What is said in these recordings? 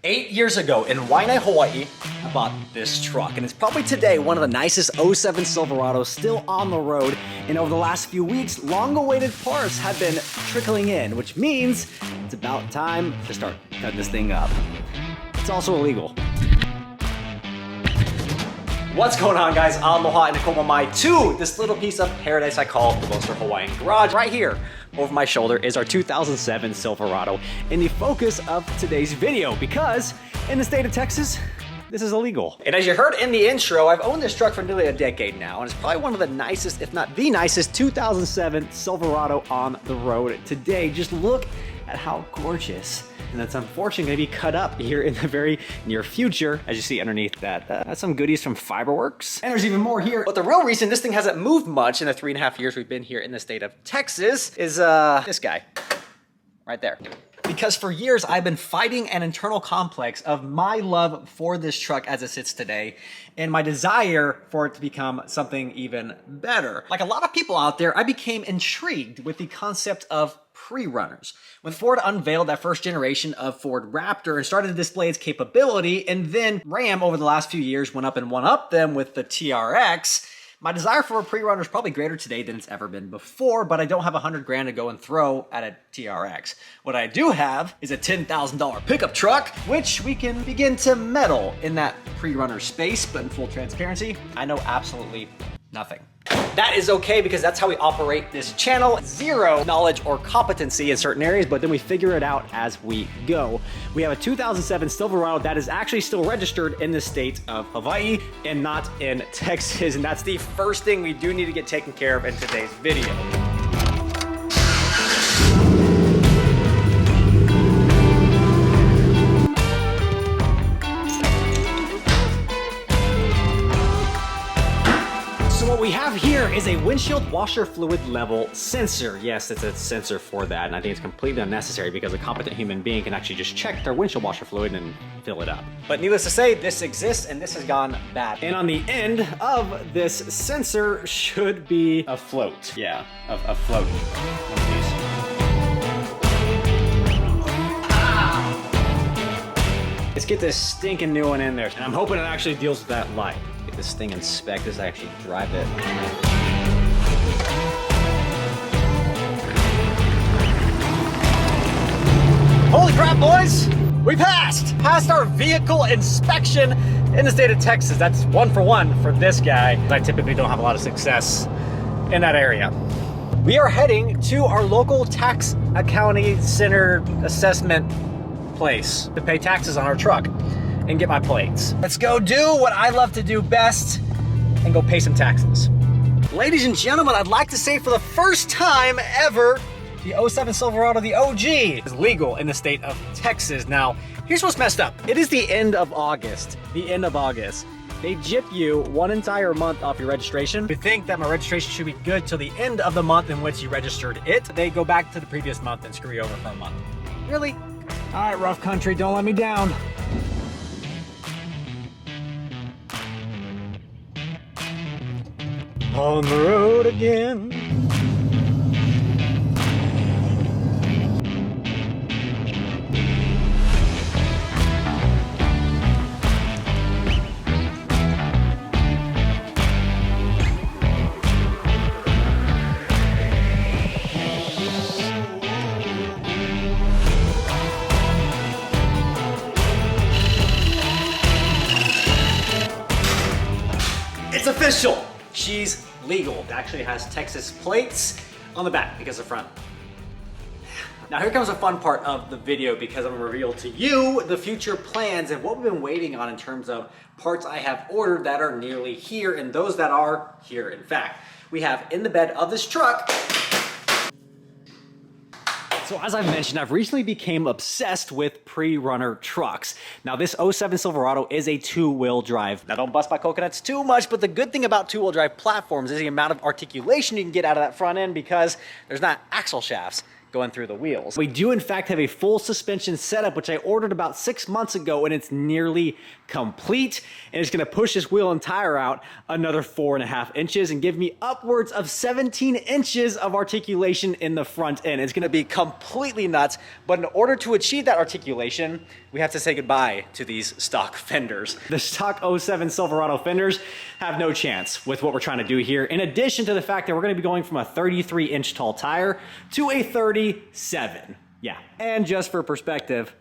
8 years ago in Waianae, Hawaii, I bought this truck, and it's probably today one of the nicest '07 Silverados still on the road. And over the last few weeks, long-awaited parts have been trickling in, which means it's about time to start cutting this thing up. It's also illegal. What's going on, guys? Aloha and Nakoma Mai to this little piece of paradise I call the Lonestar Hawaiian garage. Right here over my shoulder is our 2007 Silverado and the focus of today's video, because in the state of Texas, this is illegal. And as you heard in the intro, I've owned this truck for nearly a decade now, and it's probably one of the nicest, if not the nicest, 2007 Silverado on the road today. Just look at how gorgeous. And that's unfortunately gonna be cut up here in the very near future. As you see underneath that, that's some goodies from Fiberwerx. And there's even more here. But the real reason this thing hasn't moved much in the 3.5 years we've been here in the state of Texas is this guy, right there. Because for years, I've been fighting an internal complex of my love for this truck as it sits today and my desire for it to become something even better. Like a lot of people out there, I became intrigued with the concept of pre-runners. When Ford unveiled that first generation of Ford Raptor and started to display its capability, and then Ram over the last few years went up and one-upped them with the TRX, my desire for a pre-runner is probably greater today than it's ever been before, but I don't have 100 grand to go and throw at a TRX. What I do have is a $10,000 pickup truck, which we can begin to meddle in that pre-runner space, but in full transparency, I know absolutely nothing. That is okay, because that's how we operate this channel. Zero knowledge or competency in certain areas, but then we figure it out as we go. We have a 2007 Silverado that is actually still registered in the state of Hawaii and not in Texas. And that's the first thing we do need to get taken care of in today's video. What we have here is a windshield washer fluid level sensor. Yes, it's a sensor for that, and I think it's completely unnecessary because a competent human being can actually just check their windshield washer fluid and fill it up. But needless to say, this exists and this has gone bad. And on the end of this sensor should be a float. Yeah, a float. One of these. Let's get this stinking new one in there. And I'm hoping it actually deals with that light. Get this thing inspected as I actually drive it. Holy crap, boys! We passed our vehicle inspection in the state of Texas. That's 1 for 1 for this guy. I typically don't have a lot of success in that area. We are heading to our local tax accounting center assessment place to pay taxes on our truck and get my plates. Let's go do what I love to do best and go pay some taxes. Ladies and gentlemen, I'd like to say for the first time ever, the '07 Silverado, the OG, is legal in the state of Texas. Now, here's what's messed up. It is the end of August. The end of August. They jip you 1 entire month off your registration. You think that my registration should be good till the end of the month in which you registered it. They go back to the previous month and screw you over for a month. Really? All right, rough country, don't let me down. On the road again. It's official. She's legal. It actually has Texas plates on the back because the front. Now here comes the fun part of the video, because I'm gonna reveal to you the future plans and what we've been waiting on in terms of parts I have ordered that are nearly here and those that are here. In fact, we have in the bed of this truck. So as I mentioned, I've recently became obsessed with pre-runner trucks. Now this '07 Silverado is a 2-wheel drive. Now don't bust my coconuts too much, but the good thing about 2-wheel drive platforms is the amount of articulation you can get out of that front end, because there's not axle shafts going through the wheels. We do in fact have a full suspension setup, which I ordered about 6 months ago, and it's nearly complete. And it's gonna push this wheel and tire out another 4.5 inches and give me upwards of 17 inches of articulation in the front end. It's gonna be completely nuts, but in order to achieve that articulation, we have to say goodbye to these stock fenders. The stock 07 Silverado fenders have no chance with what we're trying to do here, in addition to the fact that we're gonna be going from a 33-inch tall tire to a 37. Yeah, and just for perspective,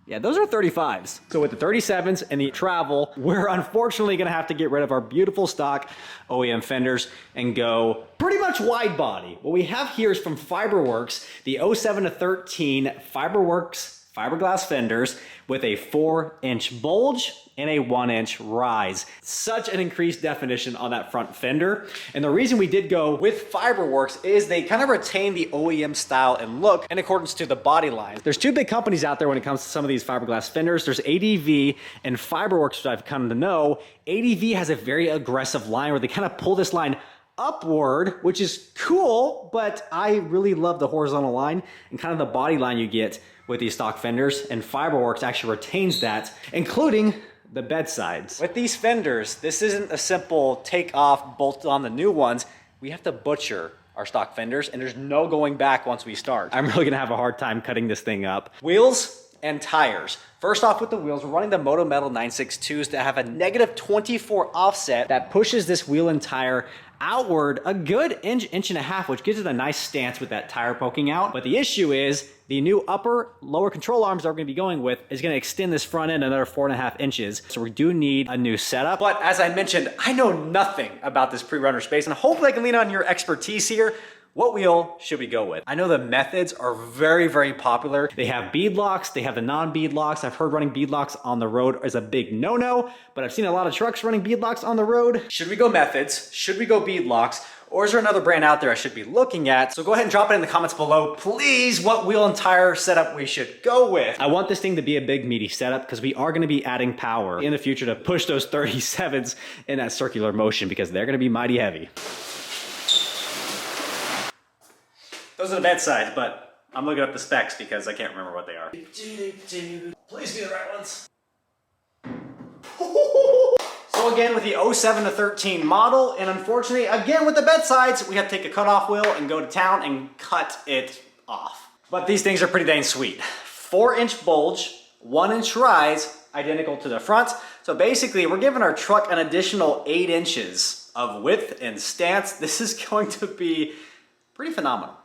yeah, those are 35s. So with the 37s and the travel, we're unfortunately gonna have to get rid of our beautiful stock OEM fenders and go pretty much wide body. What we have here is from Fiberwerx, the 07 to 13 Fiberwerx fiberglass fenders with a 4-inch bulge and a 1-inch rise. Such an increased definition on that front fender. And the reason we did go with Fiberwerx is they kind of retain the OEM style and look in accordance to the body line. There's two big companies out there when it comes to some of these fiberglass fenders. There's ADV and Fiberwerx, which I've come to know. ADV has a very aggressive line where they kind of pull this line upward, which is cool, but I really love the horizontal line and kind of the body line you get with these stock fenders, and Fiberwerx actually retains that, including the bed sides. With these fenders, this isn't a simple take off, bolt on the new ones. We have to butcher our stock fenders, and there's no going back once we start. I'm really gonna have a hard time cutting this thing up. Wheels and tires. First off with the wheels, we're running the Moto Metal 962s that have a -24 offset that pushes this wheel and tire outward a good inch and a half, which gives it a nice stance with that tire poking out. But the issue is the new lower control arms that we're gonna be going with is gonna extend this front end another 4.5 inches. So we do need a new setup. But as I mentioned, I know nothing about this pre-runner space, and hopefully I can lean on your expertise here. What wheel should we go with? I know the methods are very, very popular. They have bead locks, they have the non-bead locks. I've heard running bead locks on the road is a big no-no, but I've seen a lot of trucks running bead locks on the road. Should we go methods? Should we go bead locks? Or is there another brand out there I should be looking at? So go ahead and drop it in the comments below, please, what wheel and tire setup we should go with. I want this thing to be a big meaty setup because we are gonna be adding power in the future to push those 37s in that circular motion because they're gonna be mighty heavy. Those are the bed sides, but I'm looking up the specs because I can't remember what they are. Please be the right ones. So again, with the 07 to 13 model, and unfortunately, again with the bed sides, we have to take a cutoff wheel and go to town and cut it off. But these things are pretty dang sweet. 4-inch bulge, 1-inch rise, identical to the front. So basically, we're giving our truck an additional 8 inches of width and stance. This is going to be pretty phenomenal.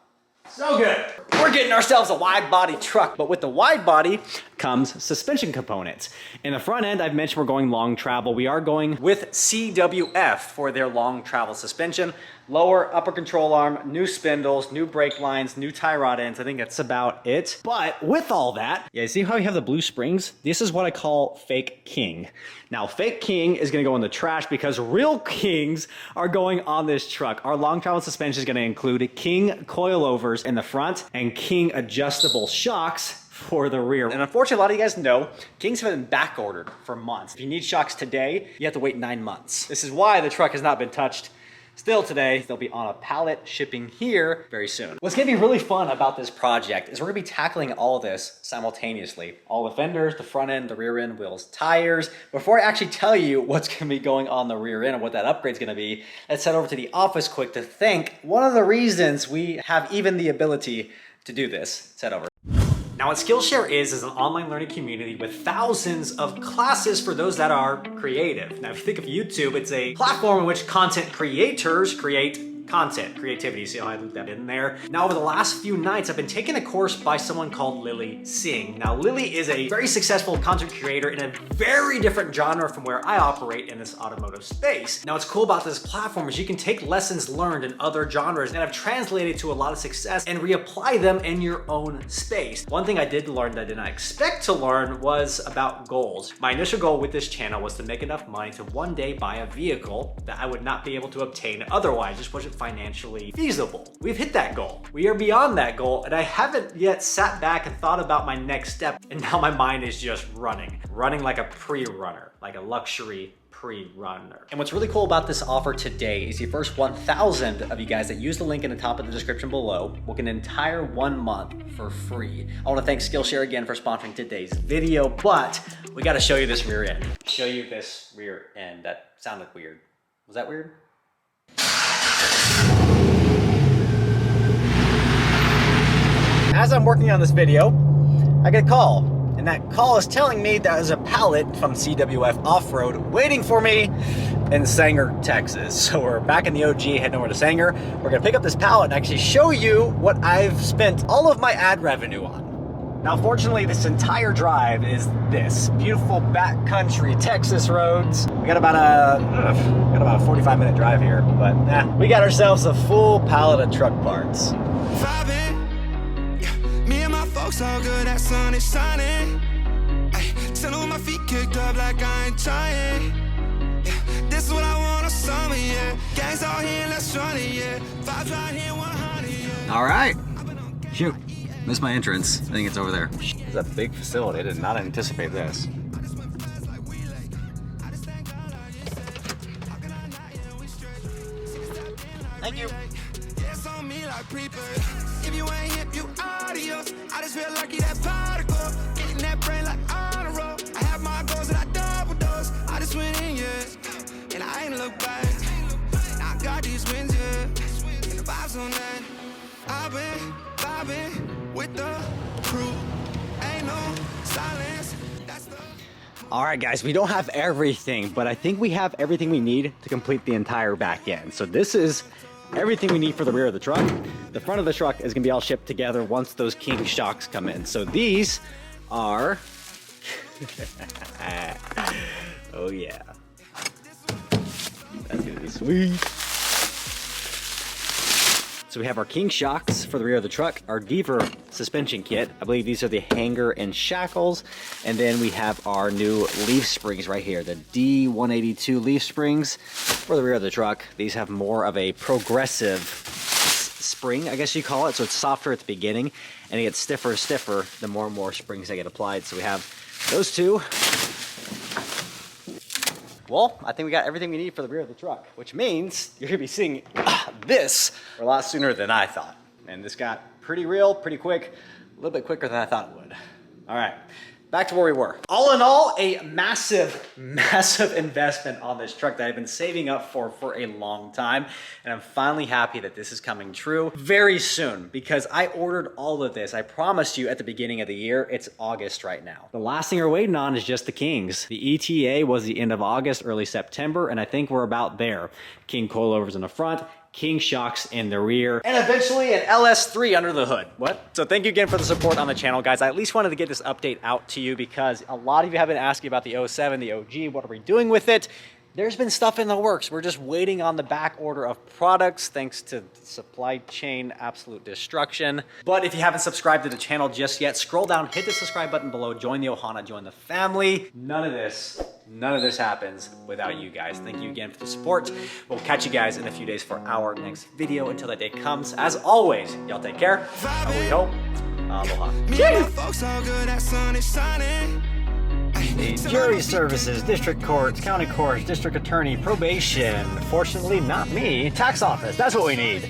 So good. We're getting ourselves a wide body truck, but with the wide body comes suspension components. In the front end, I've mentioned we're going long travel. We are going with CWF for their long travel suspension. Lower, upper control arm, new spindles, new brake lines, new tie rod ends. I think that's about it. But with all that, yeah, see how we have the blue springs? This is what I call fake king. Now, fake king is gonna go in the trash because real kings are going on this truck. Our long travel suspension is gonna include king coilovers in the front and king adjustable shocks for the rear. And unfortunately, a lot of you guys know, Kings have been back ordered for months. If you need shocks today, you have to wait 9 months. This is why the truck has not been touched. Still today, they'll be on a pallet shipping here very soon. What's gonna be really fun about this project is we're gonna be tackling all this simultaneously. All the fenders, the front end, the rear end, wheels, tires. Before I actually tell you what's gonna be going on the rear end and what that upgrade's gonna be, let's head over to the office quick to thank one of the reasons we have even the ability to do this. Let's head over. Now what Skillshare is an online learning community with thousands of classes for those that are creative. Now if you think of YouTube, it's a platform in which content creators create content, creativity. See how I looped that in there? Now over the last few nights, I've been taking a course by someone called Lily Singh. Now Lily is a very successful content creator in a very different genre from where I operate in this automotive space. Now what's cool about this platform is you can take lessons learned in other genres that have translated to a lot of success and reapply them in your own space. One thing I did learn that I did not expect to learn was about goals. My initial goal with this channel was to make enough money to one day buy a vehicle that I would not be able to obtain otherwise, just push it financially feasible. We've hit that goal. We are beyond that goal, and I haven't yet sat back and thought about my next step, and now my mind is just running like a pre-runner, like a luxury pre-runner. And what's really cool about this offer today is the first 1,000 of you guys that use the link in the top of the description below will get an entire 1 month for free. I want to thank Skillshare again for sponsoring today's video, but we got to show you this rear end. Show you this rear end. That sounded weird. Was that weird? As I'm working on this video, I get a call. And that call is telling me that there's a pallet from CWF Off-Road waiting for me in Sanger, Texas. So we're back in the OG, heading over to Sanger. We're gonna pick up this pallet and actually show you what I've spent all of my ad revenue on. Now, fortunately, this entire drive is this beautiful backcountry Texas roads. We got about a 45-minute drive here, but we got ourselves a full pallet of truck parts. Folks all good, that sun is shining. Ay, till my feet kicked up like I ain't trying. Yeah, this is what I want on summer, yeah. Gangs out here, let's run it, yeah. Vibes right here, 100, yeah. All right. Shoot, missed my entrance. I think it's over there. This is a big facility. I did not anticipate this. Thank you. If you ain't hip, you adios. I just feel lucky that particle. Getting that brain like on a roll. I have my goals and I double dose. I just went in, yeah. And I ain't look back. I got these wins, yeah. And the vibes on that. I've been vibing with the crew. Ain't no silence. That's the... All right, guys, we don't have everything, but I think we have everything we need to complete the entire back end. So this is everything we need for the rear of the truck. The front of the truck is gonna be all shipped together once those King shocks come in. So these are, oh yeah, that's gonna be sweet. So we have our King shocks for the rear of the truck, our Deavers suspension kit. I believe these are the hanger and shackles. And then we have our new leaf springs right here, the D182 leaf springs for the rear of the truck. These have more of a progressive spring, I guess you call it. So it's softer at the beginning and it gets stiffer and stiffer the more and more springs that get applied. So we have those two. Well, I think we got everything we need for the rear of the truck, which means you're gonna be seeing this a lot sooner than I thought. And this got pretty real, pretty quick, a little bit quicker than I thought it would. All right, back to where we were. All in all, a massive, massive investment on this truck that I've been saving up for a long time. And I'm finally happy that this is coming true very soon because I ordered all of this. I promised you at the beginning of the year, it's August right now. The last thing we're waiting on is just the Kings. The ETA was the end of August, early September, and I think we're about there. King coilovers in the front, King shocks in the rear, and eventually an LS3 under the hood. What? So thank you again for the support on the channel, guys. I at least wanted to get this update out to you because a lot of you have been asking about the 07, the OG, what are we doing with it? There's been stuff in the works. We're just waiting on the back order of products thanks to supply chain absolute destruction. But if you haven't subscribed to the channel just yet, scroll down, hit the subscribe button below, join the Ohana, join the family. None of this happens without you guys. Thank you again for the support. We'll catch you guys in a few days for our next video. Until that day comes, as always, y'all take care. And we hope. Aloha. The jury services, district courts, county courts, district attorney, probation. Fortunately, not me. Tax office, that's what we need.